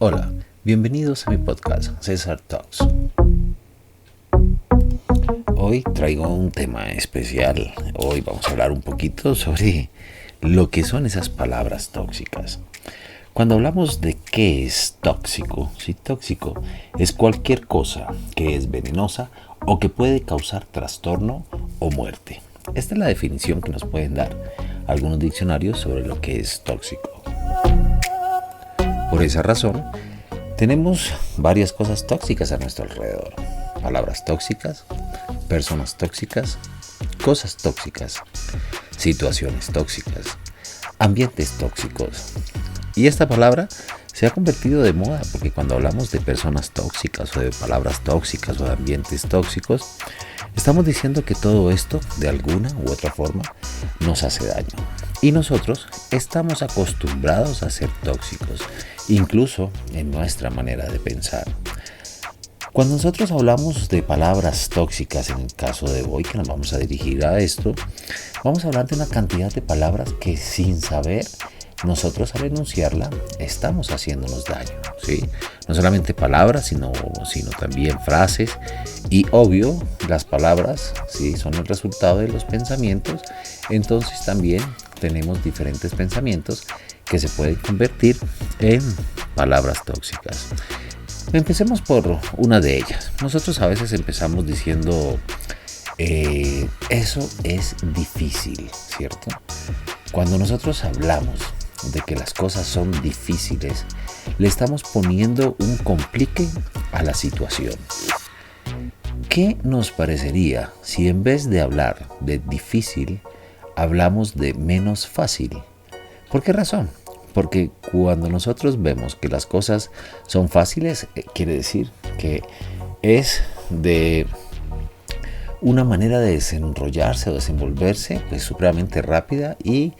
Hola, bienvenidos a mi podcast César Talks. Hoy traigo un tema especial. Hoy vamos a hablar un poquito sobre lo que son esas palabras tóxicas. Cuando hablamos de qué es tóxico, tóxico es cualquier cosa que es venenosa o que puede causar trastorno o muerte. Esta es la definición que nos pueden dar algunos diccionarios sobre lo que es tóxico. Por esa razón, tenemos varias cosas tóxicas a nuestro alrededor. Palabras tóxicas, personas tóxicas, cosas tóxicas, situaciones tóxicas, ambientes tóxicos. Y esta palabra se ha convertido de moda porque cuando hablamos de personas tóxicas o de palabras tóxicas o de ambientes tóxicos, estamos diciendo que todo esto, de alguna u otra forma, nos hace daño. Y nosotros estamos acostumbrados a ser tóxicos, incluso en nuestra manera de pensar. Cuando nosotros hablamos de palabras tóxicas, en el caso de hoy, que nos vamos a dirigir a esto, vamos a hablar de una cantidad de palabras que sin saber, nosotros al enunciarla estamos haciéndonos daño, ¿sí? No solamente palabras, sino también frases. Y obvio, las palabras, ¿sí?, son el resultado de los pensamientos. Entonces también tenemos diferentes pensamientos que se pueden convertir en palabras tóxicas. Empecemos por una de ellas. Nosotros a veces empezamos diciendo, eso es difícil, ¿cierto? Cuando nosotros hablamos de que las cosas son difíciles, le estamos poniendo un complique a la situación. ¿Qué nos parecería si en vez de hablar de difícil, hablamos de menos fácil? ¿Por qué razón? Porque cuando nosotros vemos que las cosas son fáciles, quiere decir que es de una manera de desenrollarse o desenvolverse pues supremamente rápida y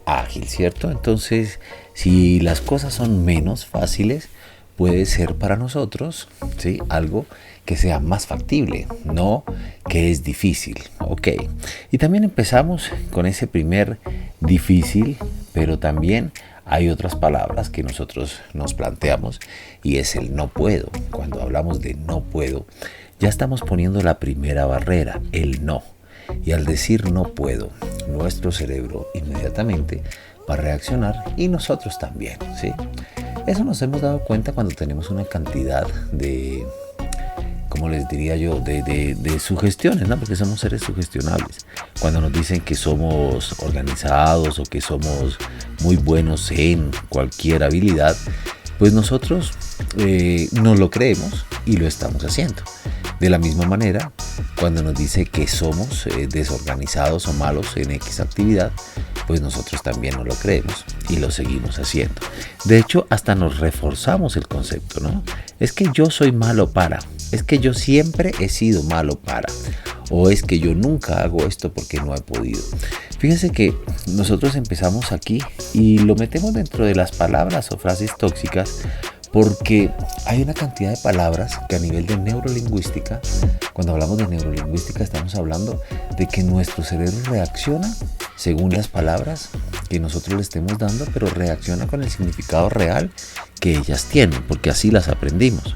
ágil, ¿cierto? Entonces, si las cosas son menos fáciles, puede ser para nosotros, ¿sí?, algo que sea más factible, no que es difícil. Ok. Y también empezamos con ese primer difícil, pero también hay otras palabras que nosotros nos planteamos y es el no puedo. Cuando hablamos de no puedo, ya estamos poniendo la primera barrera, el no. Y al decir no puedo, nuestro cerebro inmediatamente va a reaccionar y nosotros también, ¿sí? Eso nos hemos dado cuenta cuando tenemos una cantidad de, ¿cómo les diría yo?, de sugestiones, ¿no? Porque somos seres sugestionables. Cuando nos dicen que somos organizados o que somos muy buenos en cualquier habilidad, pues nosotros no lo creemos y lo estamos haciendo. De la misma manera, cuando nos dice que somos desorganizados o malos en X actividad, pues nosotros también no lo creemos y lo seguimos haciendo. De hecho, hasta nos reforzamos el concepto, ¿no? Es que yo soy malo para, es que yo siempre he sido malo para, o es que yo nunca hago esto porque no he podido. Fíjense que nosotros empezamos aquí y lo metemos dentro de las palabras o frases tóxicas porque hay una cantidad de palabras que a nivel de neurolingüística, cuando hablamos de neurolingüística estamos hablando de que nuestro cerebro reacciona según las palabras que nosotros le estemos dando, pero reacciona con el significado real que ellas tienen, porque así las aprendimos.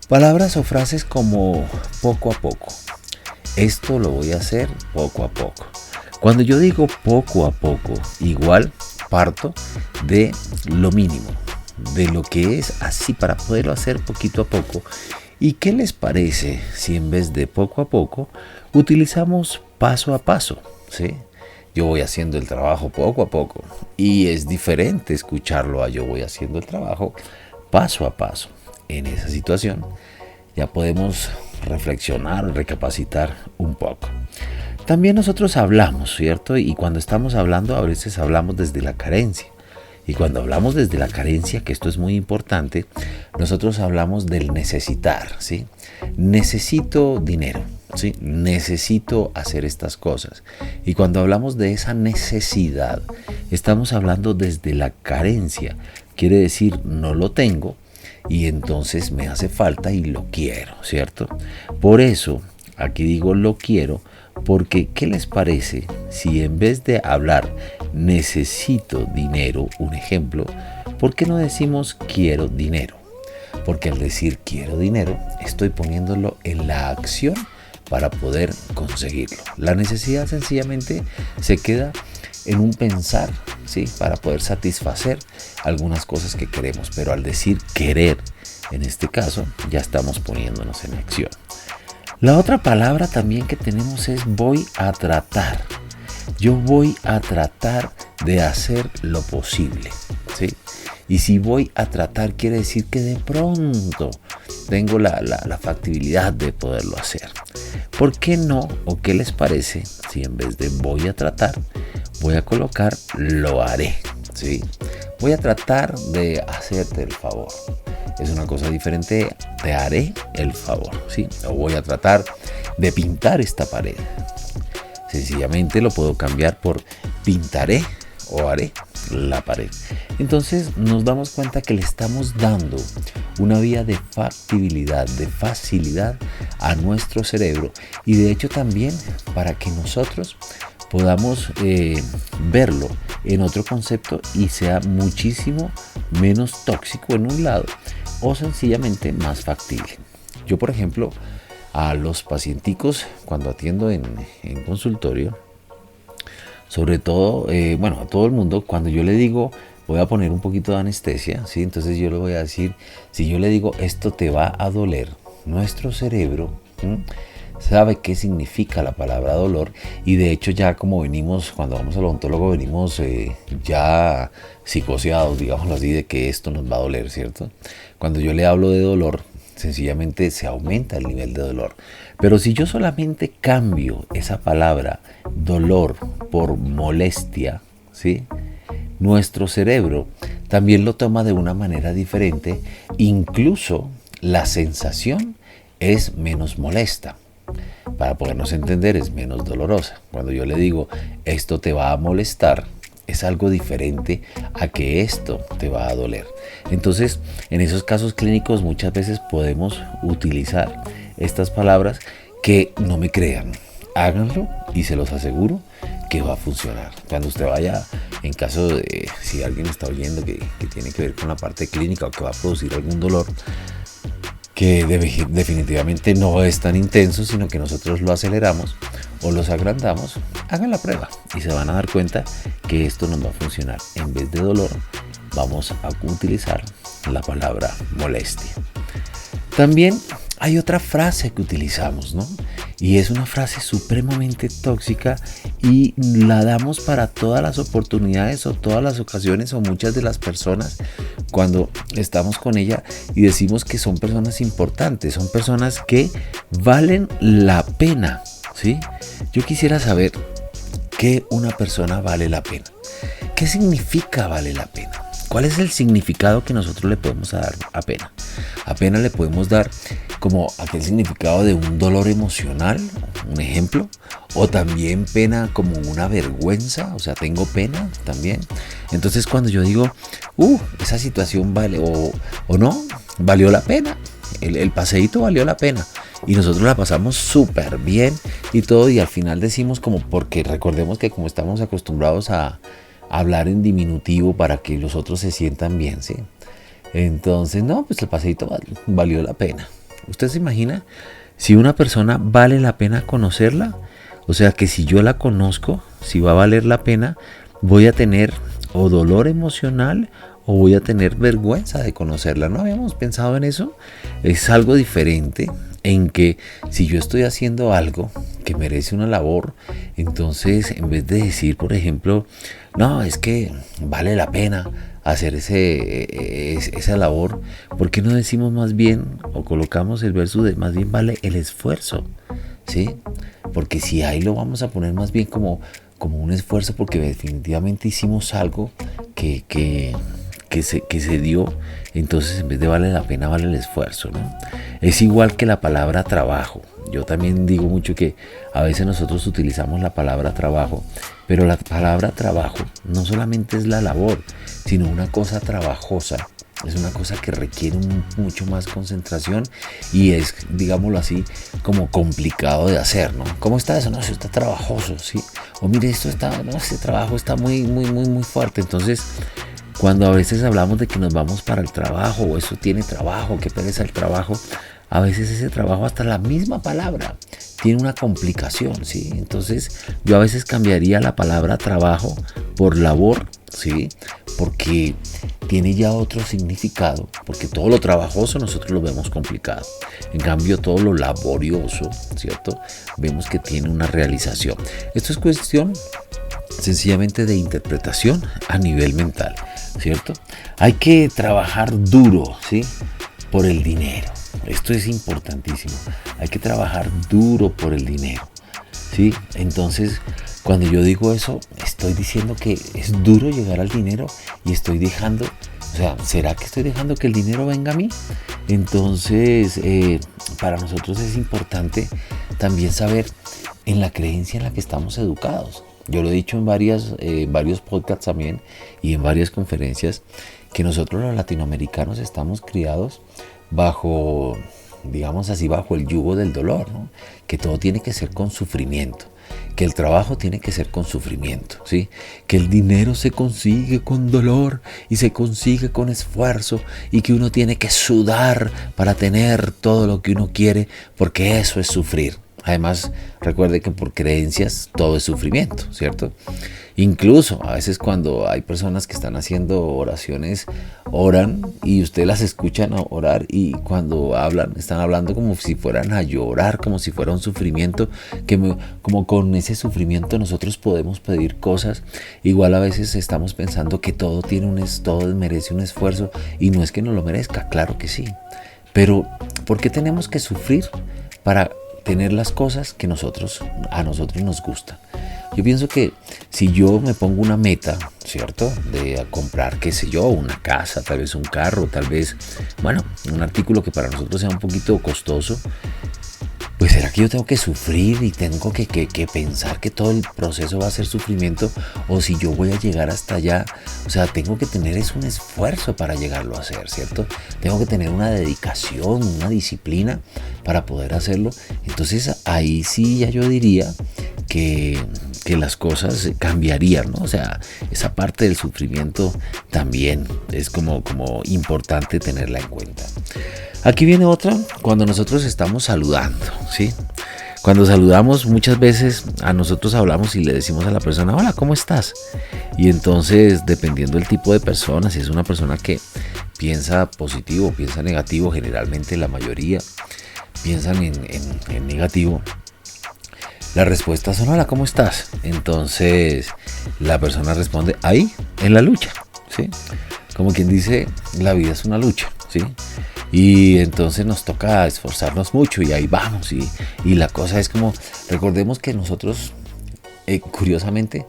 Palabras o frases como poco a poco. Esto lo voy a hacer poco a poco. Cuando yo digo poco a poco, igual parto de lo mínimo, de lo que es así para poderlo hacer poquito a poco. ¿Y qué les parece si en vez de poco a poco utilizamos paso a paso? ¿Sí? Yo voy haciendo el trabajo poco a poco y es diferente escucharlo a yo voy haciendo el trabajo paso a paso. En esa situación ya podemos reflexionar, recapacitar un poco. También nosotros hablamos, ¿cierto? Y cuando estamos hablando a veces hablamos desde la carencia. Y cuando hablamos desde la carencia, que esto es muy importante, nosotros hablamos del necesitar, ¿sí? Necesito dinero, ¿sí? Necesito hacer estas cosas. Y cuando hablamos de esa necesidad, estamos hablando desde la carencia. Quiere decir, no lo tengo y entonces me hace falta y lo quiero, ¿cierto? Por eso, aquí digo lo quiero, porque ¿qué les parece si en vez de hablar necesito dinero, un ejemplo, ¿Por qué no decimos quiero dinero? Porque al decir quiero dinero, estoy poniéndolo en la acción para poder conseguirlo. La necesidad sencillamente se queda en un pensar, ¿sí? Para poder satisfacer algunas cosas que queremos. Pero al decir querer, en este caso, ya estamos poniéndonos en acción. La otra palabra también que tenemos es voy a tratar. Yo voy a tratar de hacer lo posible, ¿sí? Y si voy a tratar quiere decir que de pronto tengo la factibilidad de poderlo hacer. ¿Por qué no? ¿O qué les parece si en vez de voy a tratar, voy a colocar lo haré? ¿Sí? Voy a tratar de hacerte el favor. Es una cosa diferente, te haré el favor, ¿sí? O voy a tratar de pintar esta pared. Sencillamente lo puedo cambiar por pintaré o haré la pared. Entonces nos damos cuenta que le estamos dando una vía de factibilidad, de facilidad a nuestro cerebro, y de hecho también para que nosotros podamos verlo en otro concepto y sea muchísimo menos tóxico en un lado o sencillamente más factible. Yo, por ejemplo, a los pacienticos cuando atiendo en consultorio, sobre todo, a todo el mundo, cuando yo le digo voy a poner un poquito de anestesia, ¿sí? Entonces yo le voy a decir, si yo le digo esto te va a doler, nuestro cerebro sabe qué significa la palabra dolor, y de hecho ya como venimos, cuando vamos al odontólogo venimos ya psicoseados, digámoslo así, de que esto nos va a doler, ¿cierto? Cuando yo le hablo de dolor, sencillamente se aumenta el nivel de dolor. Pero si yo solamente cambio esa palabra dolor por molestia, ¿sí? Nuestro cerebro también lo toma de una manera diferente, incluso la sensación es menos molesta. Para podernos entender, es menos dolorosa. Cuando yo le digo esto te va a molestar, es algo diferente a que esto te va a doler. Entonces, en esos casos clínicos muchas veces podemos utilizar estas palabras que no me crean. Háganlo y se los aseguro que va a funcionar. Cuando usted vaya, en caso de si alguien está oyendo que tiene que ver con la parte clínica o que va a producir algún dolor, que definitivamente no es tan intenso, sino que nosotros lo aceleramos o los agrandamos, hagan la prueba y se van a dar cuenta que esto nos va a funcionar. En vez de dolor, vamos a utilizar la palabra molestia. También hay otra frase que utilizamos, ¿no? Y es una frase supremamente tóxica y la damos para todas las oportunidades o todas las ocasiones o muchas de las personas cuando estamos con ella y decimos que son personas importantes, son personas que valen la pena, ¿sí? Yo quisiera saber qué una persona vale la pena. ¿Qué significa vale la pena? ¿Cuál es el significado que nosotros le podemos dar a pena? A pena le podemos dar como aquel significado de un dolor emocional, un ejemplo, o también pena como una vergüenza, o sea, tengo pena también. Entonces cuando yo digo, esa situación vale o no, valió la pena, el paseíto valió la pena y nosotros la pasamos súper bien y todo, y al final decimos como, porque recordemos que como estamos acostumbrados a hablar en diminutivo para que los otros se sientan bien, ¿sí? Entonces, no, pues el paseíto valió la pena. ¿Usted se imagina si una persona vale la pena conocerla? O sea que si yo la conozco, si va a valer la pena, voy a tener o dolor emocional o voy a tener vergüenza de conocerla. ¿No habíamos pensado en eso? Es algo diferente en que si yo estoy haciendo algo que merece una labor, entonces en vez de decir, por ejemplo, no, es que vale la pena hacer esa labor, ¿por qué no decimos más bien o colocamos el verso de más bien vale el esfuerzo? ¿Sí? Porque si ahí lo vamos a poner más bien como un esfuerzo, porque definitivamente hicimos algo que se dio, entonces en vez de vale la pena vale el esfuerzo, ¿no? Es igual que la palabra trabajo. Yo también digo mucho que a veces nosotros utilizamos la palabra trabajo, pero la palabra trabajo no solamente es la labor, sino una cosa trabajosa. Es una cosa que requiere mucho más concentración y es, digámoslo así, como complicado de hacer, ¿no? ¿Cómo está eso? No, eso está trabajoso, ¿sí? O mire, este trabajo está muy fuerte. Entonces, Cuando a veces hablamos de que nos vamos para el trabajo, o eso tiene trabajo, qué pereza el trabajo, a veces ese trabajo, hasta la misma palabra, tiene una complicación, ¿sí? Entonces yo a veces cambiaría la palabra trabajo por labor, ¿sí? Porque tiene ya otro significado, porque todo lo trabajoso nosotros lo vemos complicado. En cambio, todo lo laborioso, ¿cierto? Vemos que tiene una realización. Esto es cuestión sencillamente de interpretación a nivel mental, ¿cierto? Hay que trabajar duro, ¿sí? Por el dinero. Esto es importantísimo. Hay que trabajar duro por el dinero, ¿sí? Entonces, cuando yo digo eso, estoy diciendo que es duro llegar al dinero y estoy dejando, o sea, ¿será que estoy dejando que el dinero venga a mí? Entonces, para nosotros es importante también saber en la creencia en la que estamos educados. Yo lo he dicho en varios podcasts también y en varias conferencias, que nosotros los latinoamericanos estamos criados bajo, digamos así, bajo el yugo del dolor, ¿no? Que todo tiene que ser con sufrimiento, que el trabajo tiene que ser con sufrimiento, ¿sí? Que el dinero se consigue con dolor y se consigue con esfuerzo, y que uno tiene que sudar para tener todo lo que uno quiere, porque eso es sufrir. Además, recuerde que por creencias todo es sufrimiento, ¿cierto? Incluso a veces cuando hay personas que están haciendo oraciones, oran y usted las escuchan orar, y cuando hablan, están hablando como si fueran a llorar, como si fuera un sufrimiento, como con ese sufrimiento nosotros podemos pedir cosas. Igual a veces estamos pensando que todo merece un esfuerzo, y no es que no lo merezca, claro que sí. Pero ¿por qué tenemos que sufrir para tener las cosas que a nosotros nos gustan? Yo pienso que si yo me pongo una meta, ¿cierto? De comprar, qué sé yo, una casa, tal vez un carro, tal vez, bueno, un artículo que para nosotros sea un poquito costoso, pues ¿será que yo tengo que sufrir y tengo que pensar que todo el proceso va a ser sufrimiento? O si yo voy a llegar hasta allá, o sea, tengo que tener un esfuerzo para llegarlo a hacer, ¿cierto? Tengo que tener una dedicación, una disciplina para poder hacerlo. Entonces ahí sí ya yo diría que las cosas cambiarían, ¿no? O sea, esa parte del sufrimiento también es como importante tenerla en cuenta. Aquí viene otra, cuando nosotros estamos saludando, ¿sí? Cuando saludamos, muchas veces a nosotros hablamos y le decimos a la persona, hola, ¿cómo estás? Y entonces, dependiendo del tipo de persona, si es una persona que piensa positivo, piensa negativo, generalmente la mayoría piensan en negativo, las respuestas son, hola, ¿cómo estás? Entonces, la persona responde, ahí, en la lucha, ¿sí? Como quien dice, la vida es una lucha, ¿sí? Y entonces nos toca esforzarnos mucho, y ahí vamos, y la cosa es como, recordemos que nosotros, curiosamente,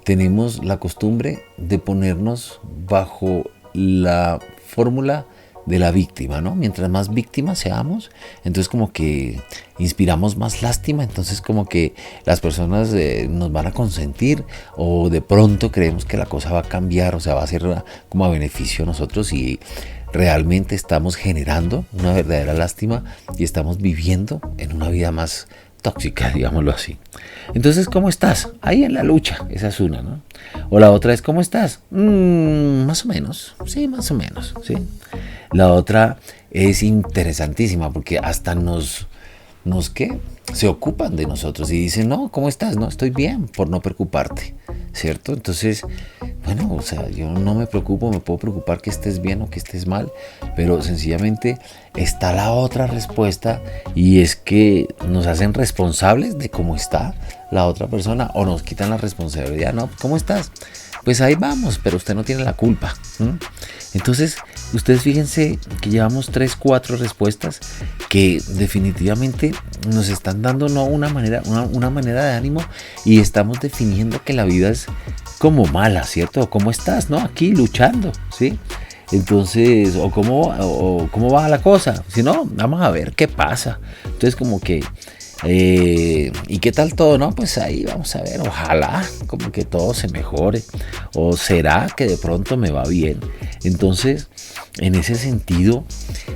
tenemos la costumbre de ponernos bajo la fórmula de la víctima, ¿no? Mientras más víctimas seamos, entonces como que inspiramos más lástima, entonces como que las personas nos van a consentir, o de pronto creemos que la cosa va a cambiar, o sea, va a ser como a beneficio de nosotros, y realmente estamos generando una verdadera lástima y estamos viviendo en una vida más tóxica, digámoslo así. Entonces, ¿cómo estás? Ahí en la lucha, esa es una, ¿no? O la otra es, ¿cómo estás? Más o menos, sí, más o menos, sí. La otra es interesantísima, porque hasta ¿qué? Se ocupan de nosotros y dicen, no, ¿cómo estás? No, estoy bien, por no preocuparte, ¿cierto? Entonces, bueno, o sea, yo no me preocupo, me puedo preocupar que estés bien o que estés mal, pero sencillamente está la otra respuesta, y es que nos hacen responsables de cómo está la otra persona, o nos quitan la responsabilidad, ¿no? ¿Cómo estás? Pues ahí vamos, pero usted no tiene la culpa. Entonces, ustedes fíjense que llevamos 3, 4 respuestas que definitivamente nos están dando una manera de ánimo, y estamos definiendo que la vida es como mala, ¿cierto? ¿Cómo estás? ¿No? Aquí luchando, ¿sí? Entonces, o cómo va la cosa. Si no, vamos a ver qué pasa. Entonces, como que ¿y qué tal todo? No, pues ahí vamos a ver, ojalá como que todo se mejore, o será que de pronto me va bien. Entonces, en ese sentido,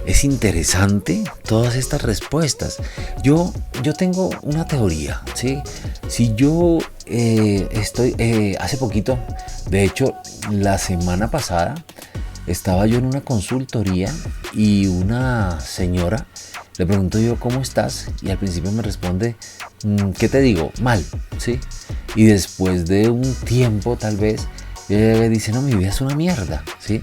es interesante todas estas respuestas. Yo tengo una teoría, ¿sí? Si yo hace poquito De hecho, la semana pasada estaba yo en una consultoría y una señora, le pregunto yo, ¿cómo estás? Y al principio me responde, ¿qué te digo? Mal, ¿sí? Y después de un tiempo tal vez, dice, no, mi vida es una mierda, ¿sí?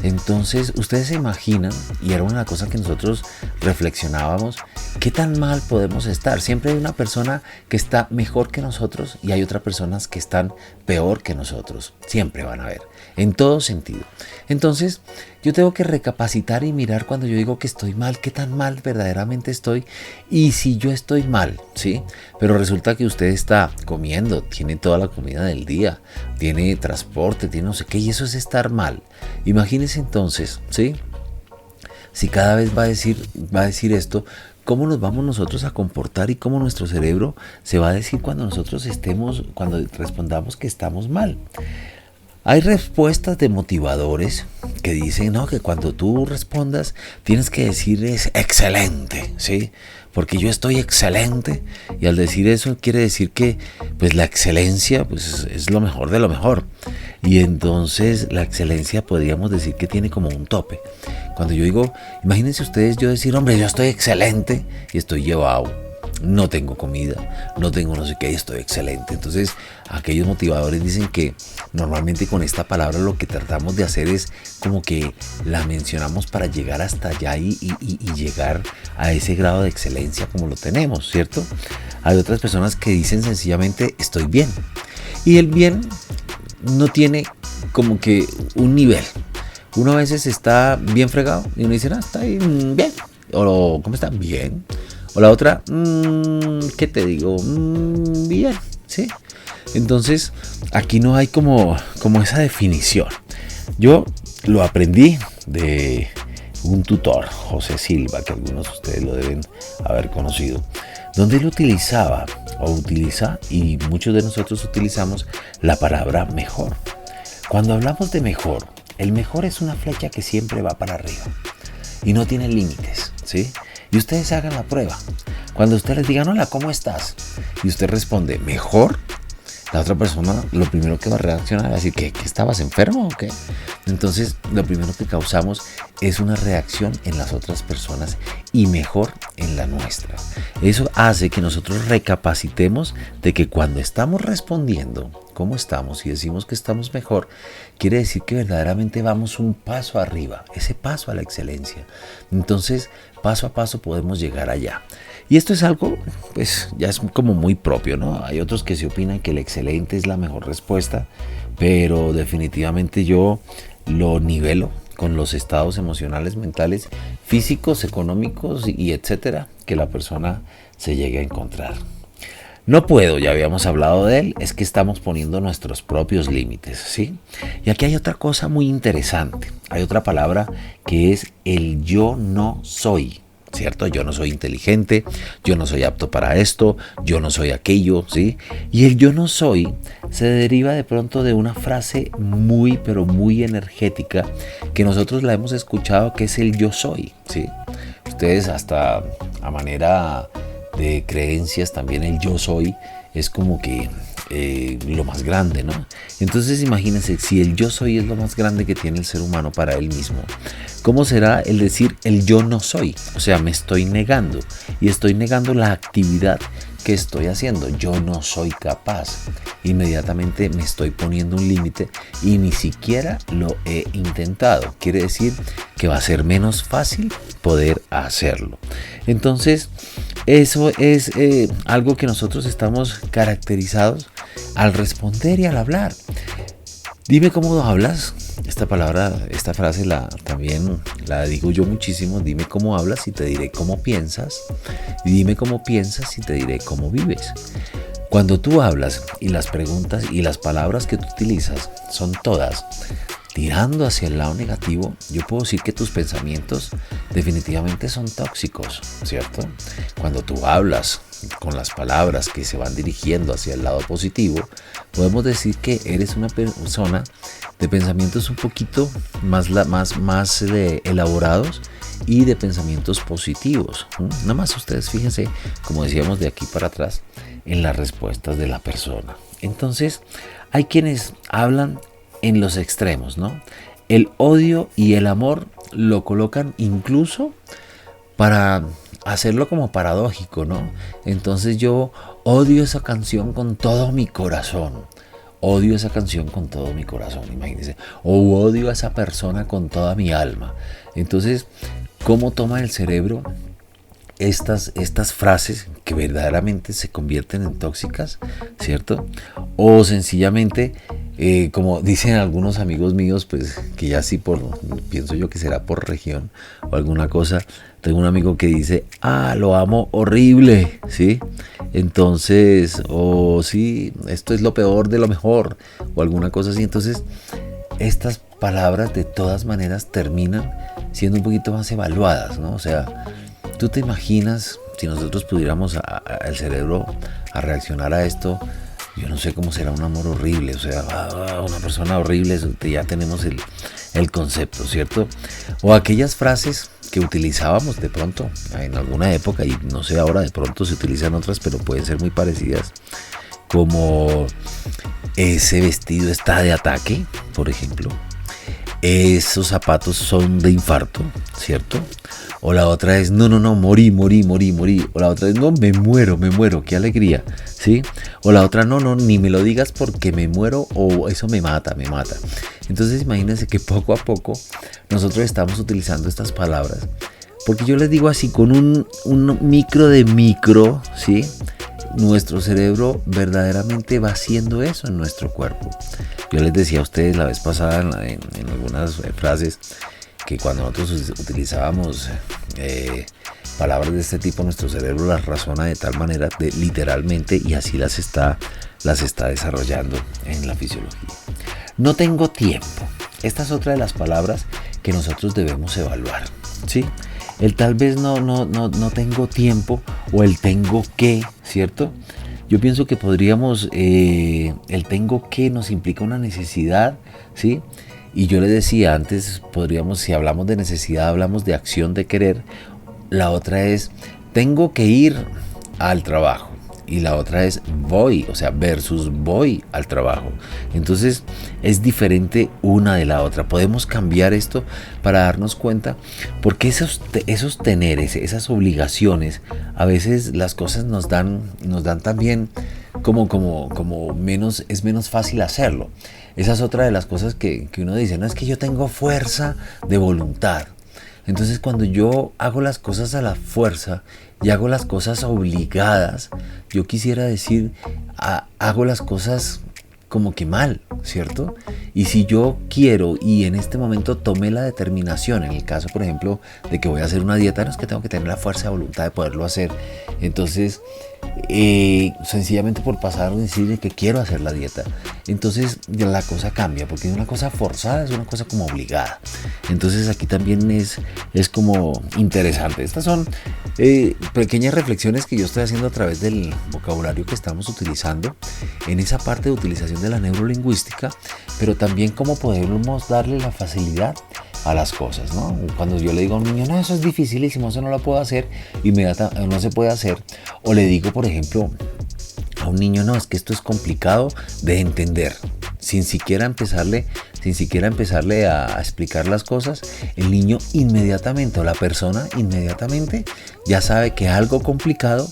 Entonces, ustedes se imaginan, y era una cosa que nosotros reflexionábamos, ¿qué tan mal podemos estar? Siempre hay una persona que está mejor que nosotros y hay otras personas que están peor que nosotros. Siempre van a haber, en todo sentido. Entonces, yo tengo que recapacitar y mirar cuando yo digo que estoy mal, qué tan mal verdaderamente estoy y si yo estoy mal, ¿sí? Pero resulta que usted está comiendo, tiene toda la comida del día, tiene transporte, tiene no sé qué, y eso es estar mal. Imagínese entonces, ¿sí? Si cada vez va a decir esto, ¿cómo nos vamos nosotros a comportar y cómo nuestro cerebro se va a decir cuando nosotros cuando respondamos que estamos mal? Hay respuestas de motivadores que dicen, no, que cuando tú respondas tienes que decir es excelente, ¿sí? Porque yo estoy excelente y al decir eso quiere decir que pues la excelencia pues es lo mejor de lo mejor. Y entonces la excelencia podríamos decir que tiene como un tope. Cuando yo digo, imagínense ustedes yo decir, hombre, yo estoy excelente y estoy llevado. No tengo comida, no tengo no sé qué, estoy excelente. Entonces, aquellos motivadores dicen que normalmente con esta palabra lo que tratamos de hacer es como que la mencionamos para llegar hasta allá y llegar a ese grado de excelencia como lo tenemos, ¿cierto? Hay otras personas que dicen sencillamente estoy bien. Y el bien no tiene como que un nivel. Uno a veces está bien fregado y uno dice, está bien. O ¿cómo está? Bien. O la otra, ¿qué te digo? Bien, ¿sí? Entonces, aquí no hay como esa definición. Yo lo aprendí de un tutor, José Silva, que algunos de ustedes lo deben haber conocido, donde él utilizaba o utiliza, y muchos de nosotros utilizamos la palabra mejor. Cuando hablamos de mejor, el mejor es una flecha que siempre va para arriba y no tiene límites, ¿sí? Y ustedes hagan la prueba. Cuando usted les diga, hola, ¿cómo estás? Y usted responde, mejor. La otra persona lo primero que va a reaccionar es decir, ¿qué estabas enfermo o qué? Entonces, lo primero que causamos es una reacción en las otras personas y mejor en la nuestra. Eso hace que nosotros recapacitemos de que cuando estamos respondiendo cómo estamos y decimos que estamos mejor, quiere decir que verdaderamente vamos un paso arriba, ese paso a la excelencia. Entonces, paso a paso podemos llegar allá. Y esto es algo, pues ya es como muy propio, ¿no? Hay otros que se opinan que el excelente es la mejor respuesta, pero definitivamente yo lo nivelo con los estados emocionales, mentales, físicos, económicos y etcétera, que la persona se llegue a encontrar. No puedo, ya habíamos hablado de él, es que estamos poniendo nuestros propios límites, ¿sí? Y aquí hay otra cosa muy interesante, hay otra palabra que es el yo no soy. ¿Cierto? Yo no soy inteligente, yo no soy apto para esto, yo no soy aquello, ¿sí? Y el yo no soy se deriva de pronto de una frase muy, pero muy energética que nosotros la hemos escuchado, que es el yo soy, ¿sí? Ustedes hasta a manera de creencias también el yo soy es como que lo más grande, ¿no? Entonces imagínense, si el yo soy es lo más grande que tiene el ser humano para él mismo, ¿cómo será el decir el yo no soy? O sea, me estoy negando y estoy negando la actividad que estoy haciendo. Yo no soy capaz. Inmediatamente me estoy poniendo un límite y ni siquiera lo he intentado. Quiere decir que va a ser menos fácil poder hacerlo. Entonces, eso es algo que nosotros estamos caracterizados al responder y al hablar. Dime cómo hablas. Esta frase también la digo yo muchísimo. Dime cómo hablas y te diré cómo piensas. Y dime cómo piensas y te diré cómo vives. Cuando tú hablas y las preguntas y las palabras que tú utilizas son todas tirando hacia el lado negativo, yo puedo decir que tus pensamientos definitivamente son tóxicos, ¿cierto? Cuando tú hablas con las palabras que se van dirigiendo hacia el lado positivo, podemos decir que eres una persona de pensamientos un poquito más elaborados y de pensamientos positivos. Nada más ustedes fíjense, como decíamos de aquí para atrás, en las respuestas de la persona. Entonces, hay quienes hablan en los extremos, ¿no? El odio y el amor lo colocan incluso para hacerlo como paradójico, ¿no? Entonces yo odio esa canción con todo mi corazón. Odio esa canción con todo mi corazón, imagínense. O odio a esa persona con toda mi alma. Entonces, ¿cómo toma el cerebro estas frases que verdaderamente se convierten en tóxicas, ¿cierto? O sencillamente, como dicen algunos amigos míos, pues que ya sí pienso yo que será por región o alguna cosa. Tengo un amigo que dice, lo amo horrible, ¿sí? Entonces, sí, esto es lo peor de lo mejor, o alguna cosa así. Entonces, estas palabras de todas maneras terminan siendo un poquito más evaluadas, ¿no? O sea, tú te imaginas si nosotros pudiéramos el cerebro a reaccionar a esto. Yo no sé cómo será un amor horrible, o sea, una persona horrible, ya tenemos el concepto, ¿cierto? O aquellas frases que utilizábamos de pronto en alguna época, y no sé, ahora de pronto se utilizan otras, pero pueden ser muy parecidas, como ese vestido está de ataque, por ejemplo. Esos zapatos son de infarto, ¿cierto? O la otra es, no, morí. O la otra es, no, me muero, qué alegría, ¿sí? O la otra, no, ni me lo digas porque me muero o eso me mata. Entonces imagínense que poco a poco nosotros estamos utilizando estas palabras. Porque yo les digo así, con un micro de micro, ¿sí? Nuestro cerebro verdaderamente va haciendo eso en nuestro cuerpo. Yo les decía a ustedes la vez pasada en algunas frases que cuando nosotros utilizábamos palabras de este tipo, nuestro cerebro las razona de tal manera, literalmente, y así las está desarrollando en la fisiología. No tengo tiempo. Esta es otra de las palabras que nosotros debemos evaluar, ¿sí? El tal vez no tengo tiempo, o el tengo que, ¿cierto? Yo pienso que podríamos, el tengo que nos implica una necesidad, ¿sí? Y yo le decía antes, podríamos, si hablamos de necesidad, hablamos de acción, de querer. La otra es, tengo que ir al trabajo. Y la otra es voy, o sea, versus voy al trabajo. Entonces es diferente una de la otra. Podemos cambiar esto para darnos cuenta, porque esos teneres, esas obligaciones, a veces las cosas nos dan también como menos, es menos fácil hacerlo. Esa es otra de las cosas que uno dice, no es que yo tengo fuerza de voluntad. Entonces cuando yo hago las cosas a la fuerza y hago las cosas obligadas, yo quisiera decir, hago las cosas como que mal, ¿cierto? Y si yo quiero y en este momento tomé la determinación, en el caso por ejemplo de que voy a hacer una dieta, no es que tengo que tener la fuerza de voluntad de poderlo hacer. Entonces sencillamente por pasar a decir que quiero hacer la dieta, entonces la cosa cambia, porque es una cosa forzada, es una cosa como obligada. Entonces aquí también es como interesante. Estas son pequeñas reflexiones que yo estoy haciendo a través del vocabulario que estamos utilizando en esa parte de utilización de la neurolingüística, pero también cómo podemos darle la facilidad a las cosas, ¿no? Cuando yo le digo a un niño, no, eso es dificilísimo, eso no lo puedo hacer, no se puede hacer. O le digo, por ejemplo, a un niño, no, es que esto es complicado de entender, sin siquiera empezarle a explicar las cosas, el niño inmediatamente, o la persona inmediatamente, ya sabe que algo complicado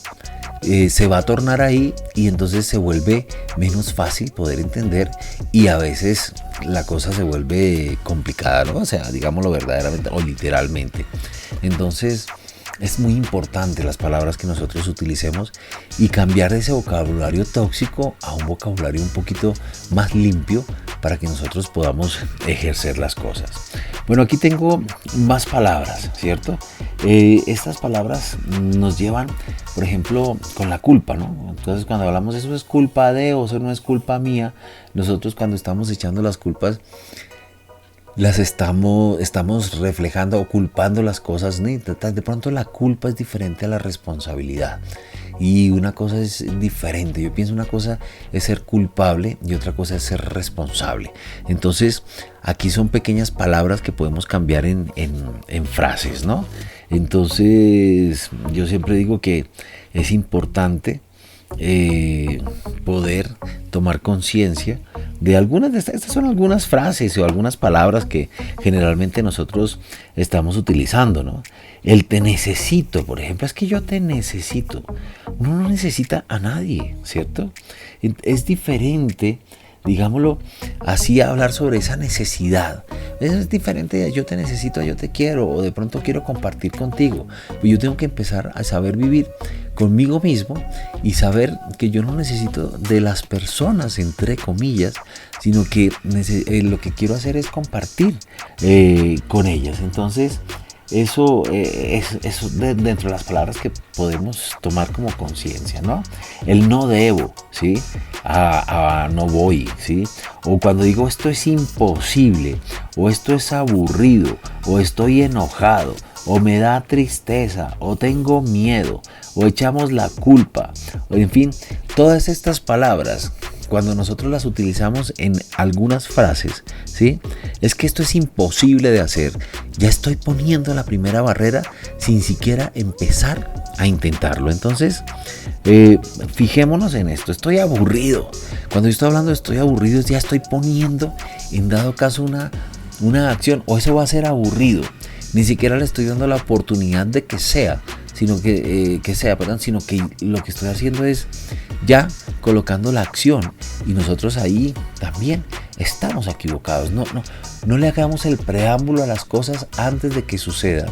se va a tornar ahí, y entonces se vuelve menos fácil poder entender, y a veces la cosa se vuelve complicada, ¿no? O sea, digámoslo verdaderamente o literalmente. Entonces es muy importante las palabras que nosotros utilicemos y cambiar de ese vocabulario tóxico a un vocabulario un poquito más limpio para que nosotros podamos ejercer las cosas. Bueno, aquí tengo más palabras, ¿cierto? Estas palabras nos llevan, por ejemplo, con la culpa, ¿no? Entonces cuando hablamos de eso es culpa de, o eso no es culpa mía, nosotros cuando estamos echando las culpas, las estamos reflejando o culpando las cosas, ¿no? De pronto la culpa es diferente a la responsabilidad, y una cosa es diferente. Yo pienso una cosa es ser culpable y otra cosa es ser responsable. Entonces aquí son pequeñas palabras que podemos cambiar en frases, ¿no? Entonces yo siempre digo que es importante poder tomar conciencia de algunas de estas son algunas frases o algunas palabras que generalmente nosotros estamos utilizando, ¿no? El te necesito, por ejemplo, es que yo te necesito. Uno no necesita a nadie, ¿cierto? Es diferente, digámoslo así, hablar sobre esa necesidad. Eso es diferente de yo te necesito, yo te quiero, o de pronto quiero compartir contigo. Pues yo tengo que empezar a saber vivir conmigo mismo y saber que yo no necesito de las personas, entre comillas, sino que lo que quiero hacer es compartir con ellas. Entonces, eso es dentro de las palabras que podemos tomar como conciencia, ¿no? El no debo, ¿sí? No voy, ¿sí? O cuando digo esto es imposible, o esto es aburrido, o estoy enojado, o me da tristeza, o tengo miedo, o echamos la culpa, o en fin, todas estas palabras, cuando nosotros las utilizamos en algunas frases, ¿sí? Es que esto es imposible de hacer. Ya estoy poniendo la primera barrera sin siquiera empezar a intentarlo. Entonces, fijémonos en esto. Estoy aburrido. Cuando yo estoy hablando de estoy aburrido, ya estoy poniendo, en dado caso, una acción. O eso va a ser aburrido. Ni siquiera le estoy dando la oportunidad de que sea. Sino sino que lo que estoy haciendo es ya colocando la acción y nosotros ahí también estamos equivocados. No le hagamos el preámbulo a las cosas antes de que sucedan,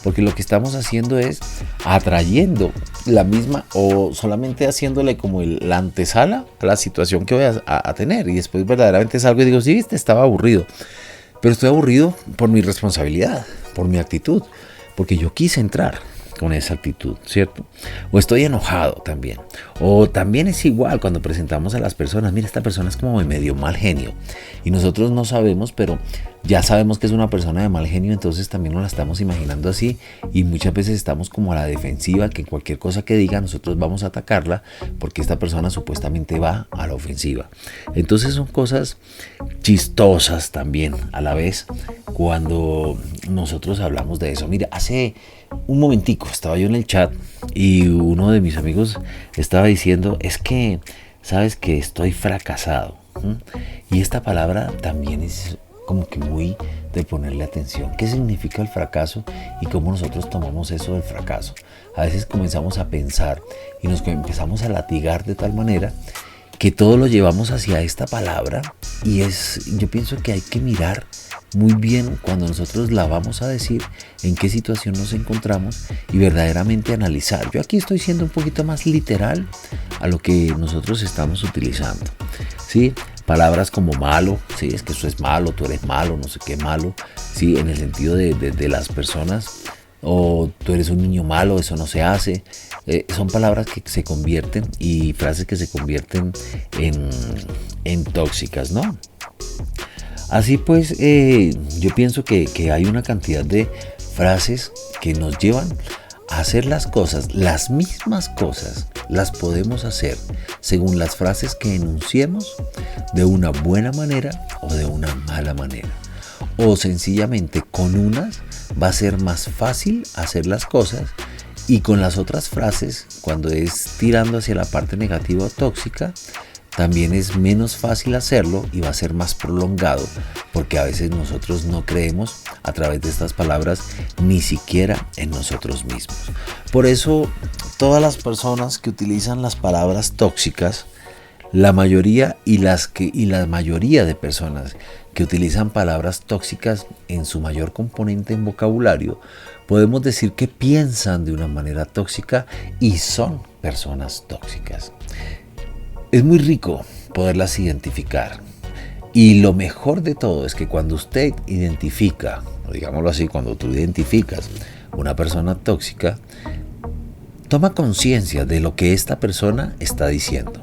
porque lo que estamos haciendo es atrayendo la misma o solamente haciéndole como la antesala a la situación que voy a tener y después verdaderamente salgo y digo, sí, viste, estaba aburrido, pero estoy aburrido por mi responsabilidad, por mi actitud, porque yo quise entrar con esa actitud, ¿cierto? O estoy enojado también. O también es igual cuando presentamos a las personas, mira, esta persona es como de medio mal genio. Y nosotros no sabemos, pero ya sabemos que es una persona de mal genio, entonces también nos la estamos imaginando así. Y muchas veces estamos como a la defensiva, que cualquier cosa que diga nosotros vamos a atacarla, porque esta persona supuestamente va a la ofensiva. Entonces son cosas chistosas también a la vez cuando nosotros hablamos de eso. Mira, hace un momentico estaba yo en el chat y uno de mis amigos estaba diciendo, es que sabes que estoy fracasado. Y esta palabra también es como que muy de ponerle atención. ¿Qué significa el fracaso y cómo nosotros tomamos eso del fracaso? A veces comenzamos a pensar y nos empezamos a latigar de tal manera que todo lo llevamos hacia esta palabra y yo pienso que hay que mirar muy bien cuando nosotros la vamos a decir, en qué situación nos encontramos y verdaderamente analizar. Yo aquí estoy siendo un poquito más literal a lo que nosotros estamos utilizando, ¿sí? Palabras como malo, ¿sí? Es que eso es malo, tú eres malo, no sé qué malo, ¿sí? En el sentido de las personas, o tú eres un niño malo, eso no se hace. Son palabras que se convierten y frases que se convierten en tóxicas, ¿no? Así pues, yo pienso que hay una cantidad de frases que nos llevan a hacer las cosas, las mismas cosas, las podemos hacer según las frases que enunciemos de una buena manera o de una mala manera. O sencillamente con unas va a ser más fácil hacer las cosas y con las otras frases, cuando es tirando hacia la parte negativa o tóxica, también es menos fácil hacerlo y va a ser más prolongado porque a veces nosotros no creemos a través de estas palabras ni siquiera en nosotros mismos. Por eso todas las personas que utilizan las palabras tóxicas, la mayoría la mayoría de personas que utilizan palabras tóxicas en su mayor componente en vocabulario, podemos decir que piensan de una manera tóxica y son personas tóxicas. Es muy rico poderlas identificar y lo mejor de todo es que cuando usted identifica, digámoslo así, cuando tú identificas una persona tóxica, toma conciencia de lo que esta persona está diciendo.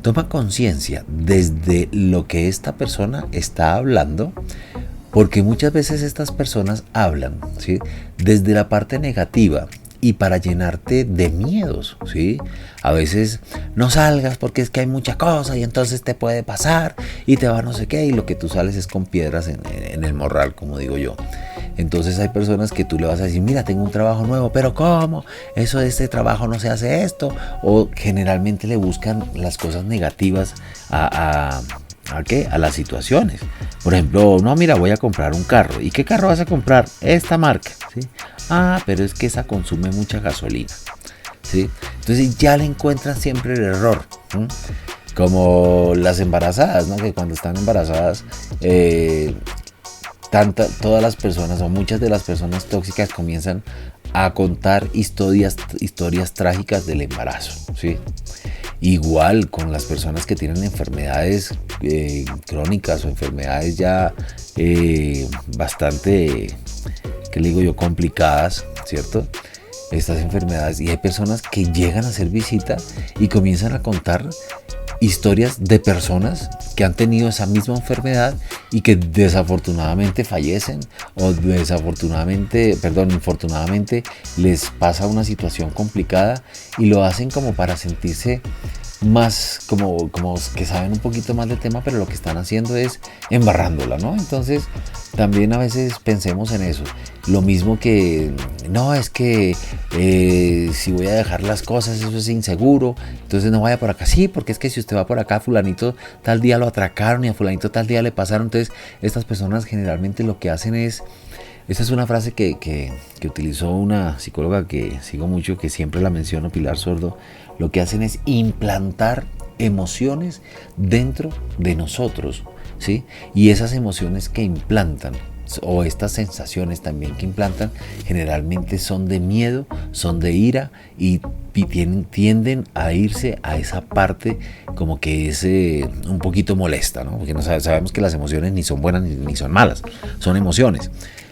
Toma conciencia desde lo que esta persona está hablando, porque muchas veces estas personas hablan, ¿sí?, desde la parte negativa y para llenarte de miedos, ¿sí? A veces no salgas porque es que hay mucha cosa y entonces te puede pasar y te va no sé qué y lo que tú sales es con piedras en el morral, como digo yo. Entonces hay personas que tú le vas a decir, mira, tengo un trabajo nuevo, pero ¿cómo? Eso de este trabajo no se hace esto. O generalmente le buscan las cosas negativas ¿a qué? A las situaciones. Por ejemplo, no, mira, voy a comprar un carro. ¿Y qué carro vas a comprar? Esta marca, ¿sí? Ah, pero es que esa consume mucha gasolina, ¿sí? Entonces ya le encuentran siempre el error, ¿sí? Como las embarazadas, ¿no? Que cuando están embarazadas, todas las personas o muchas de las personas tóxicas comienzan a contar historias trágicas del embarazo, ¿sí? Igual con las personas que tienen enfermedades crónicas o enfermedades ya bastante, ¿qué le digo yo?, complicadas, ¿cierto? Estas enfermedades, y hay personas que llegan a hacer visita y comienzan a contar historias de personas que han tenido esa misma enfermedad y que desafortunadamente fallecen o infortunadamente les pasa una situación complicada, y lo hacen como para sentirse más como que saben un poquito más del tema, pero lo que están haciendo es embarrándola, ¿no? Entonces también a veces pensemos en eso. Lo mismo que, no, es que si voy a dejar las cosas, eso es inseguro, entonces no vaya por acá. Sí, porque es que si usted va por acá, fulanito tal día lo atracaron y a fulanito tal día le pasaron. Entonces estas personas generalmente lo que hacen es, esa es una frase que utilizó una psicóloga que sigo mucho, que siempre la menciono, Pilar Sordo. Lo que hacen es implantar emociones dentro de nosotros, ¿sí? Y esas emociones que implantan, o estas sensaciones también que implantan, generalmente son de miedo, son de ira, y tienden a irse a esa parte como que es un poquito molesta, ¿no? Porque no sabemos que las emociones ni son buenas ni son malas, son emociones.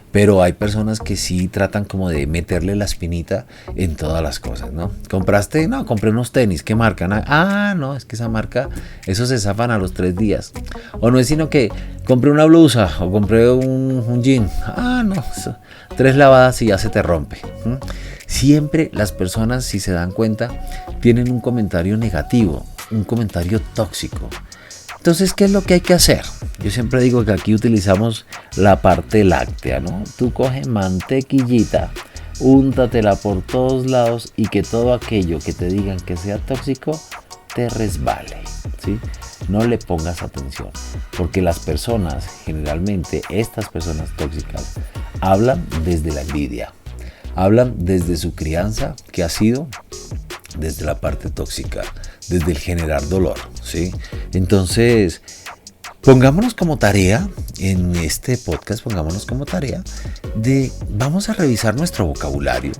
Pero hay personas que sí tratan como de meterle la espinita en todas las cosas, ¿no? ¿Compraste? No, compré unos tenis. ¿Qué marca? Ah, no, es que esa marca, esos se zafan a los 3 días. O no es sino que compré una blusa o compré un jean. Ah, no, 3 lavadas y ya se te rompe. Siempre las personas, si se dan cuenta, tienen un comentario negativo, un comentario tóxico. Entonces, ¿qué es lo que hay que hacer? Yo siempre digo que aquí utilizamos la parte láctea, ¿no? Tú coges mantequillita, úntatela por todos lados y que todo aquello que te digan que sea tóxico te resbale, ¿sí? No le pongas atención, porque las personas, generalmente estas personas tóxicas, hablan desde la envidia, hablan desde su crianza, que ha sido desde la parte tóxica, desde el generar dolor, ¿sí? Entonces, pongámonos como tarea en este podcast, vamos a revisar nuestro vocabulario,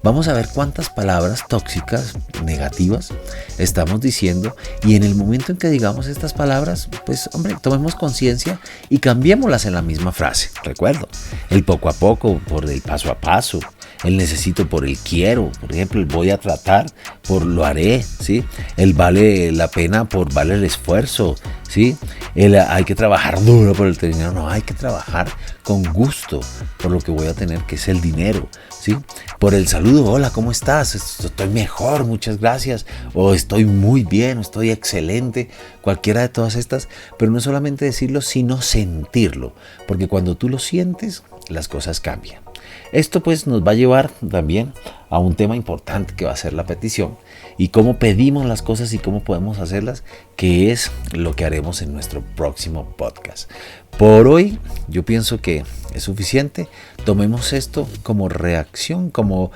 vamos a ver cuántas palabras tóxicas, negativas, estamos diciendo, y en el momento en que digamos estas palabras, pues hombre, tomemos conciencia y cambiémoslas en la misma frase. Recuerdo, el poco a poco por el paso a paso, el necesito por el quiero, por ejemplo, el voy a tratar por lo haré, ¿sí? El vale la pena por vale el esfuerzo, ¿sí? El hay que trabajar duro por el dinero, no, hay que trabajar con gusto por lo que voy a tener, que es el dinero, ¿sí? Por el saludo, hola, ¿cómo estás? Estoy mejor, muchas gracias, o estoy muy bien, o estoy excelente, cualquiera de todas estas, pero no solamente decirlo, sino sentirlo, porque cuando tú lo sientes, las cosas cambian. Esto pues nos va a llevar también a un tema importante que va a ser la petición y cómo pedimos las cosas y cómo podemos hacerlas, que es lo que haremos en nuestro próximo podcast. Por hoy yo pienso que es suficiente. Tomemos esto como reacción, como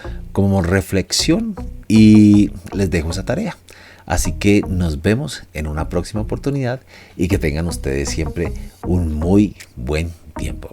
reflexión, y les dejo esa tarea. Así que nos vemos en una próxima oportunidad y que tengan ustedes siempre un muy buen tiempo.